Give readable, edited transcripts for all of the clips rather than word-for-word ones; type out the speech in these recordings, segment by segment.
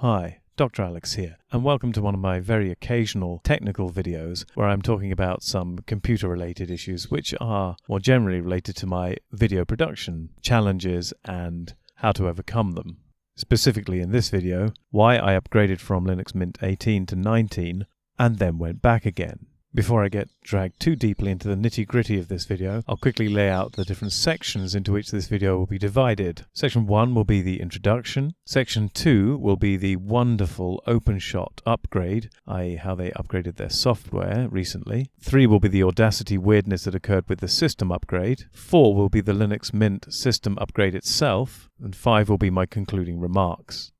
Hi, Dr. Alex here, and welcome to one of my very occasional technical videos where I'm talking about some computer-related issues which are more generally related to my video production challenges and how to overcome them. Specifically in this video, why I upgraded from Linux Mint 18 to 19 and then went back again. Before I get dragged too deeply into the nitty-gritty of this video, I'll quickly lay out the different sections into which this video will be divided. Section 1 will be the introduction. Section 2 will be the wonderful OpenShot upgrade, i.e. how they upgraded their software recently. 3 will be the Audacity weirdness that occurred with the system upgrade. 4 will be the Linux Mint system upgrade itself. And 5 will be my concluding remarks.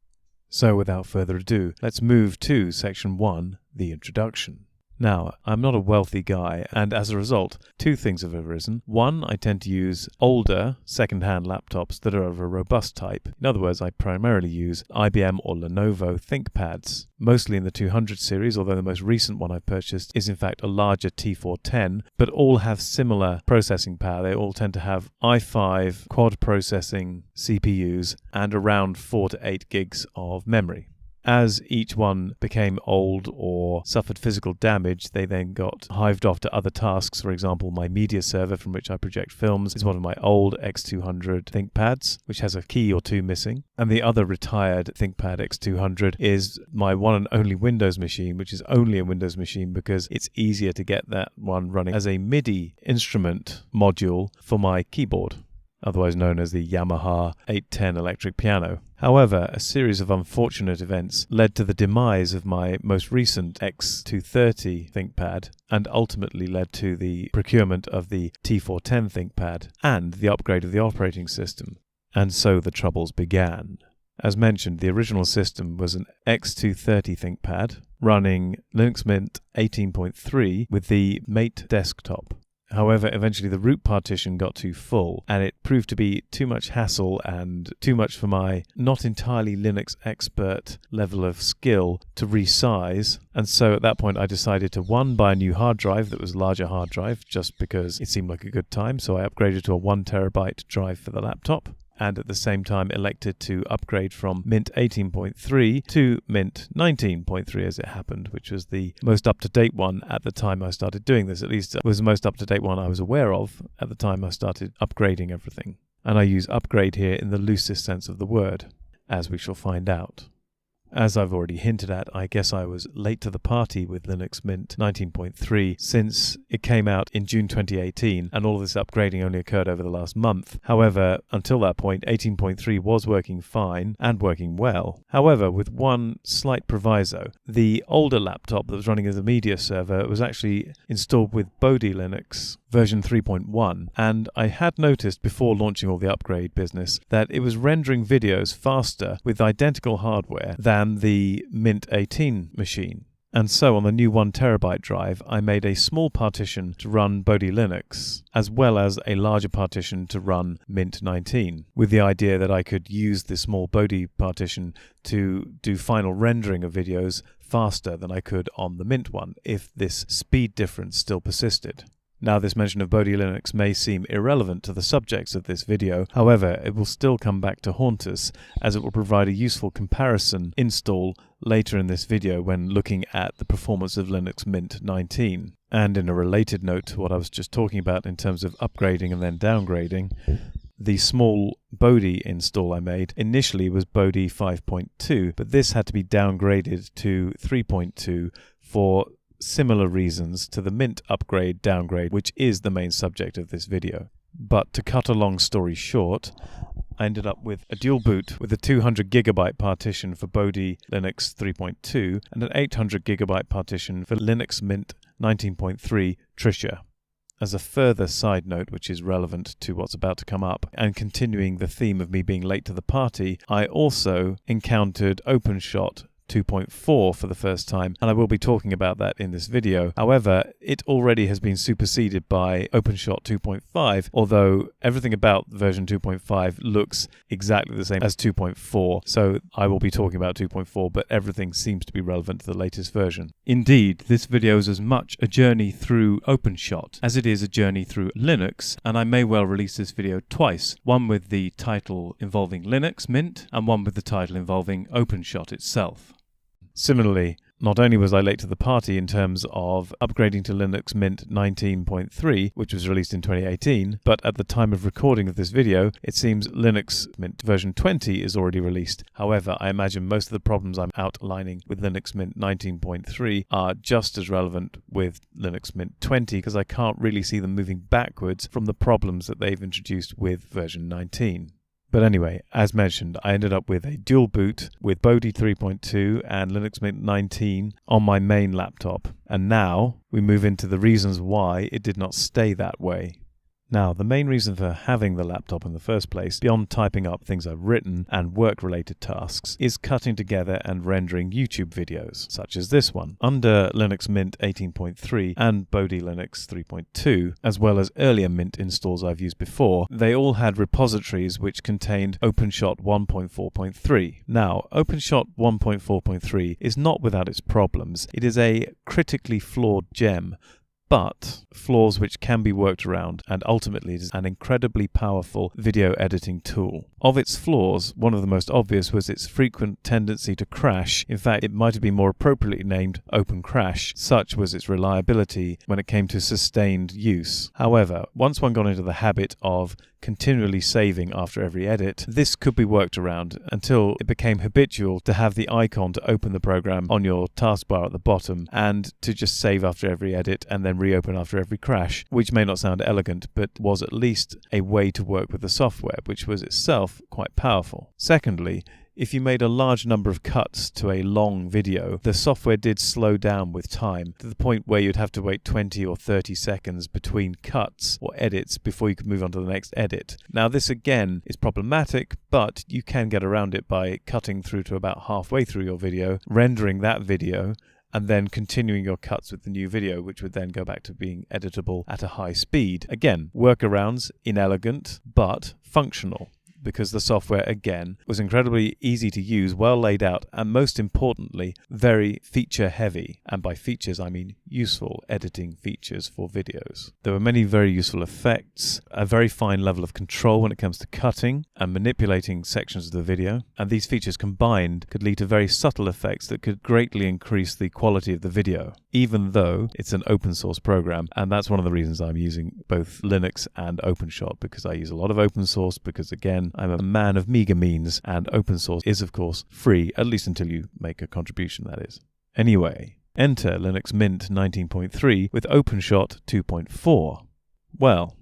So without further ado, let's move to Section 1, the introduction. Now, I'm not a wealthy guy, and as a result, two things have arisen. One, I tend to use older, second-hand laptops that are of a robust type. In other words, I primarily use IBM or Lenovo ThinkPads, mostly in the 200 series, although the most recent one I've purchased is in fact a larger T410, but all have similar processing power. They all tend to have i5 quad processing CPUs and around 4 to 8 gigs of memory. As each one became old or suffered physical damage, they then got hived off to other tasks. For example, my media server from which I project films is one of my old X200 ThinkPads, which has a key or two missing. And the other retired ThinkPad X200 is my one and only Windows machine, which is only a Windows machine because it's easier to get that one running as a MIDI instrument module for my keyboard, otherwise known as the Yamaha 810 electric piano. However, a series of unfortunate events led to the demise of my most recent X230 ThinkPad and ultimately led to the procurement of the T410 ThinkPad and the upgrade of the operating system. And so the troubles began. As mentioned, the original system was an X230 ThinkPad running Linux Mint 18.3 with the Mate desktop. However, eventually the root partition got too full, and it proved to be too much hassle and too much for my not entirely Linux expert level of skill to resize. And so at that point I decided to, one, buy a new hard drive that was a larger hard drive, just because it seemed like a good time. So I upgraded to a 1 terabyte drive for the laptop, and at the same time elected to upgrade from Mint 18.3 to Mint 19.3 as it happened, which was the most up-to-date one at the time I started doing this. At least it was the most up-to-date one I was aware of at the time I started upgrading everything. And I use upgrade here in the loosest sense of the word, as we shall find out. As I've already hinted at, I guess I was late to the party with Linux Mint 19.3 since it came out in June 2018 and all of this upgrading only occurred over the last month. However, until that point, 18.3 was working fine and working well. However, with one slight proviso, the older laptop that was running as a media server was actually installed with Bodhi Linux version 3.1, and I had noticed before launching all the upgrade business that it was rendering videos faster with identical hardware than the Mint 18 machine. And so on the new 1 terabyte drive, I made a small partition to run Bodhi Linux, as well as a larger partition to run Mint 19, with the idea that I could use the small Bodhi partition to do final rendering of videos faster than I could on the Mint one, if this speed difference still persisted. Now, this mention of Bodhi Linux may seem irrelevant to the subjects of this video. However, it will still come back to haunt us, as it will provide a useful comparison install later in this video when looking at the performance of Linux Mint 19. And in a related note to what I was just talking about in terms of upgrading and then downgrading, the small Bodhi install I made initially was Bodhi 5.2, but this had to be downgraded to 3.2 for similar reasons to the Mint upgrade downgrade, which is the main subject of this video. But to cut a long story short, I ended up with a dual boot with a 200 gigabyte partition for Bodhi Linux 3.2 and an 800 gigabyte partition for Linux Mint 19.3 Tricia. As a further side note, which is relevant to what's about to come up, and continuing the theme of me being late to the party, I also encountered OpenShot 2.4 for the first time, and I will be talking about that in this video. However, it already has been superseded by OpenShot 2.5, although everything about version 2.5 looks exactly the same as 2.4, so I will be talking about 2.4, but everything seems to be relevant to the latest version. Indeed, this video is as much a journey through OpenShot as it is a journey through Linux, and I may well release this video twice, one with the title involving Linux Mint and one with the title involving OpenShot itself. Similarly, not only was I late to the party in terms of upgrading to Linux Mint 19.3, which was released in 2018, but at the time of recording of this video, it seems Linux Mint version 20 is already released. However, I imagine most of the problems I'm outlining with Linux Mint 19.3 are just as relevant with Linux Mint 20, because I can't really see them moving backwards from the problems that they've introduced with version 19. But anyway, as mentioned, I ended up with a dual boot with Bodhi 3.2 and Linux Mint 19 on my main laptop. And now we move into the reasons why it did not stay that way. Now, the main reason for having the laptop in the first place, beyond typing up things I've written and work-related tasks, is cutting together and rendering YouTube videos, such as this one. Under Linux Mint 18.3 and Bodhi Linux 3.2, as well as earlier Mint installs I've used before, they all had repositories which contained OpenShot 1.4.3. Now, OpenShot 1.4.3 is not without its problems. It is a critically flawed gem, but flaws which can be worked around, and ultimately it is an incredibly powerful video editing tool. Of its flaws, one of the most obvious was its frequent tendency to crash. In fact, it might have been more appropriately named Open Crash. Such was its reliability when it came to sustained use. However, once one got into the habit of continually saving after every edit, this could be worked around until it became habitual to have the icon to open the program on your taskbar at the bottom and to just save after every edit and then reopen after every crash, which may not sound elegant, but was at least a way to work with the software, which was itself quite powerful. Secondly, if you made a large number of cuts to a long video, the software did slow down with time to the point where you'd have to wait 20 or 30 seconds between cuts or edits before you could move on to the next edit. Now, this again is problematic, but you can get around it by cutting through to about halfway through your video, rendering that video, and then continuing your cuts with the new video, which would then go back to being editable at a high speed. Again, workarounds, inelegant, but functional, because the software, again, was incredibly easy to use, well laid out, and most importantly, very feature heavy. And by features, I mean useful editing features for videos. There were many very useful effects, a very fine level of control when it comes to cutting and manipulating sections of the video, and these features combined could lead to very subtle effects that could greatly increase the quality of the video, even though it's an open source program. And that's one of the reasons I'm using both Linux and OpenShot, because I use a lot of open source, because again, I'm a man of meager means, and open source is of course free, at least until you make a contribution, that is. Anyway, enter Linux Mint 19.3 with OpenShot 2.4. Well,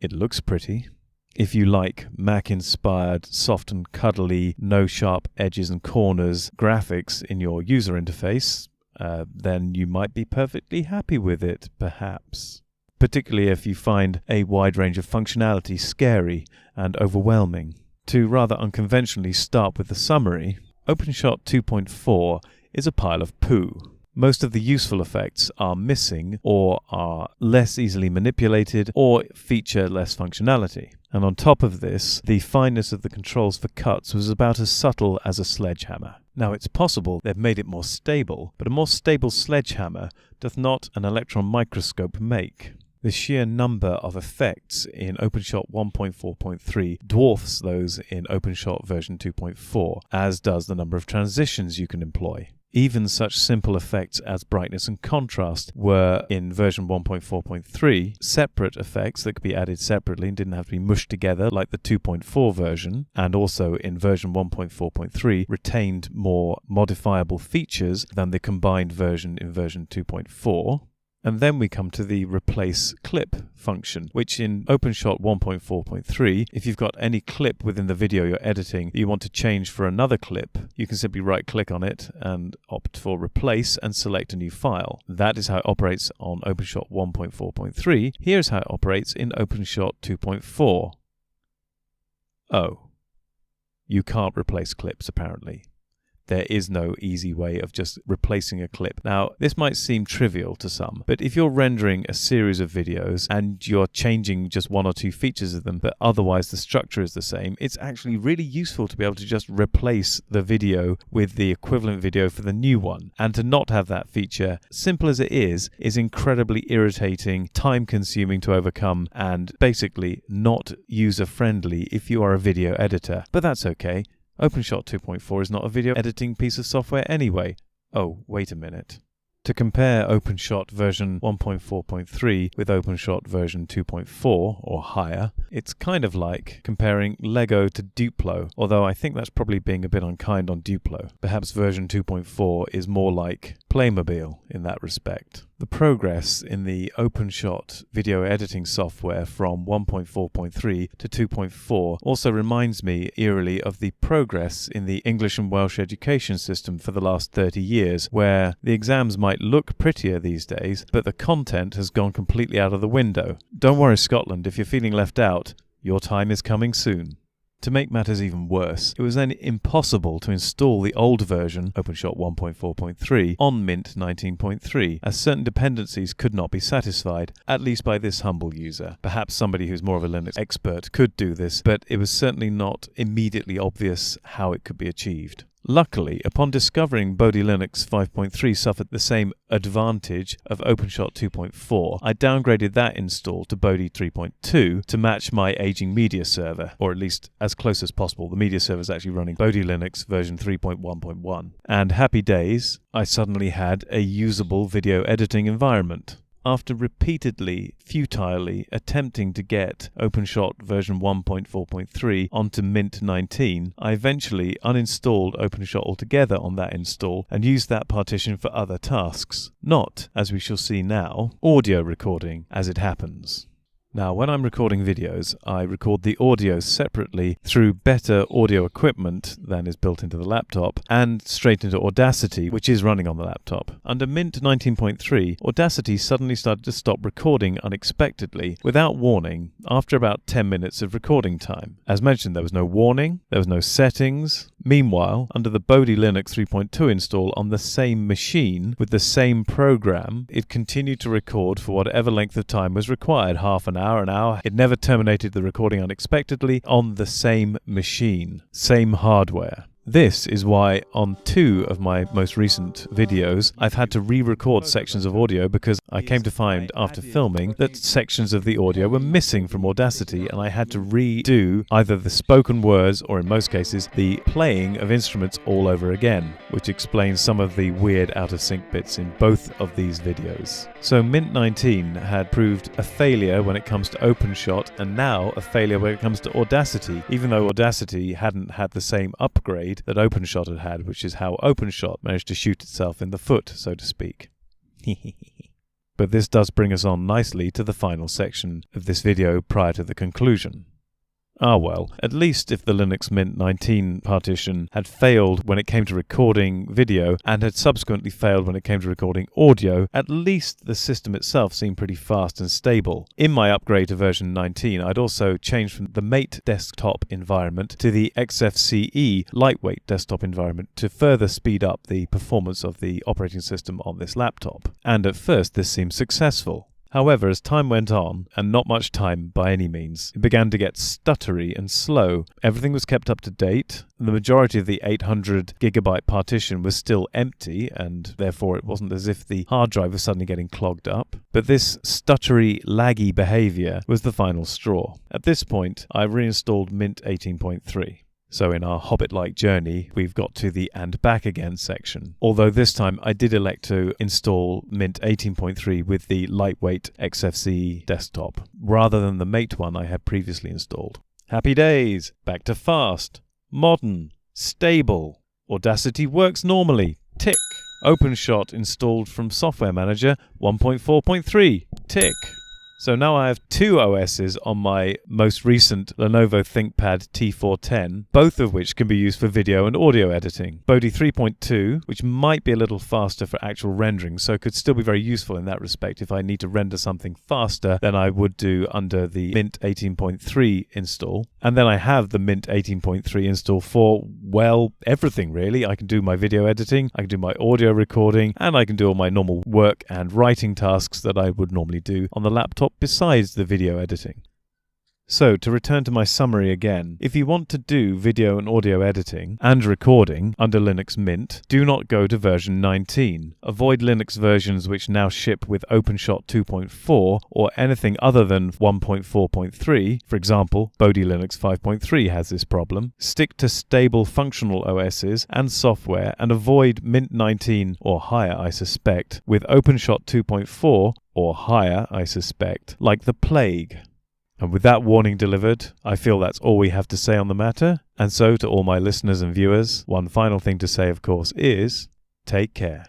it looks pretty. If you like Mac-inspired, soft and cuddly, no sharp edges and corners graphics in your user interface, then you might be perfectly happy with it, perhaps. Particularly if you find a wide range of functionality scary and overwhelming. To rather unconventionally start with the summary, OpenShot 2.4 is a pile of poo. Most of the useful effects are missing, or are less easily manipulated, or feature less functionality. And on top of this, the fineness of the controls for cuts was about as subtle as a sledgehammer. Now, it's possible they've made it more stable, but a more stable sledgehammer doth not an electron microscope make. The sheer number of effects in OpenShot 1.4.3 dwarfs those in OpenShot version 2.4, as does the number of transitions you can employ. Even such simple effects as brightness and contrast were, in version 1.4.3, separate effects that could be added separately and didn't have to be mushed together like the 2.4 version, and also in version 1.4.3 retained more modifiable features than the combined version in version 2.4. And then we come to the replace clip function, which in OpenShot 1.4.3, if you've got any clip within the video you're editing that you want to change for another clip, you can simply right-click on it and opt for replace and select a new file. That is how it operates on OpenShot 1.4.3. Here's how it operates in OpenShot 2.4. Oh. You can't replace clips, apparently. There is no easy way of just replacing a clip. Now, this might seem trivial to some, but if you're rendering a series of videos and you're changing just one or two features of them, but otherwise the structure is the same, it's actually really useful to be able to just replace the video with the equivalent video for the new one. And to not have that feature, simple as it is incredibly irritating, time-consuming to overcome, and basically not user-friendly if you are a video editor. But that's okay. OpenShot 2.4 is not a video editing piece of software anyway. Oh, wait a minute. To compare OpenShot version 1.4.3 with OpenShot version 2.4 or higher, it's kind of like comparing Lego to Duplo, although I think that's probably being a bit unkind on Duplo. Perhaps version 2.4 is more like Playmobil in that respect. The progress in the OpenShot video editing software from 1.4.3 to 2.4 also reminds me eerily of the progress in the English and Welsh education system for the last 30 years, where the exams might look prettier these days, but the content has gone completely out of the window. Don't worry, Scotland, if you're feeling left out, your time is coming soon. To make matters even worse, it was then impossible to install the old version, OpenShot 1.4.3, on Mint 19.3, as certain dependencies could not be satisfied, at least by this humble user. Perhaps somebody who's more of a Linux expert could do this, but it was certainly not immediately obvious how it could be achieved. Luckily, upon discovering Bodhi Linux 5.3 suffered the same advantage of OpenShot 2.4, I downgraded that install to Bodhi 3.2 to match my aging media server, or at least as close as possible. The media server is actually running Bodhi Linux version 3.1.1. And happy days, I suddenly had a usable video editing environment. After repeatedly, futilely attempting to get OpenShot version 1.4.3 onto Mint 19, I eventually uninstalled OpenShot altogether on that install and used that partition for other tasks. Not, as we shall see now, audio recording as it happens. Now, when I'm recording videos, I record the audio separately through better audio equipment than is built into the laptop and straight into Audacity, which is running on the laptop. Under Mint 19.3, Audacity suddenly started to stop recording unexpectedly without warning after about 10 minutes of recording time. As mentioned, there was no warning, there was no settings. Meanwhile, under the Bodhi Linux 3.2 install on the same machine with the same program, it continued to record for whatever length of time was required, half an hour. It never terminated the recording unexpectedly on the same machine, same hardware. This is why on 2 of my most recent videos I've had to re-record sections of audio because I came to find after filming that sections of the audio were missing from Audacity and I had to redo either the spoken words or in most cases the playing of instruments all over again, which explains some of the weird out of sync bits in both of these videos. So Mint 19 had proved a failure when it comes to OpenShot and now a failure when it comes to Audacity, even though Audacity hadn't had the same upgrade that OpenShot had, which is how OpenShot managed to shoot itself in the foot, so to speak. But this does bring us on nicely to the final section of this video prior to the conclusion. Ah well, at least if the Linux Mint 19 partition had failed when it came to recording video and had subsequently failed when it came to recording audio, at least the system itself seemed pretty fast and stable. In my upgrade to version 19, I'd also changed from the Mate desktop environment to the XFCE lightweight desktop environment to further speed up the performance of the operating system on this laptop. And at first this seemed successful. However, as time went on, and not much time by any means, it began to get stuttery and slow. Everything was kept up to date. The majority of the 800 gigabyte partition was still empty, and therefore it wasn't as if the hard drive was suddenly getting clogged up. But this stuttery, laggy behavior was the final straw. At this point, I reinstalled Mint 18.3. So in our Hobbit-like journey, we've got to the and back again section. Although this time I did elect to install Mint 18.3 with the lightweight XFCE desktop, rather than the Mate one I had previously installed. Happy days! Back to fast, modern, stable. Audacity works normally. Tick. OpenShot installed from Software Manager 1.4.3. Tick. So now I have two OSs on my most recent Lenovo ThinkPad T410, both of which can be used for video and audio editing. Bodhi 3.2, which might be a little faster for actual rendering, so could still be very useful in that respect if I need to render something faster than I would do under the Mint 18.3 install. And then I have the Mint 18.3 install for, well, everything really. I can do my video editing, I can do my audio recording, and I can do all my normal work and writing tasks that I would normally do on the laptop besides the video editing. So, to return to my summary again, if you want to do video and audio editing and recording under Linux Mint, do not go to version 19. Avoid Linux versions which now ship with OpenShot 2.4 or anything other than 1.4.3. For example, Bodhi Linux 5.3 has this problem. Stick to stable functional OSs and software and avoid Mint 19 or higher, I suspect, with OpenShot 2.4 or higher, I suspect, like the plague. And with that warning delivered, I feel that's all we have to say on the matter. And so to all my listeners and viewers, one final thing to say, of course, is take care.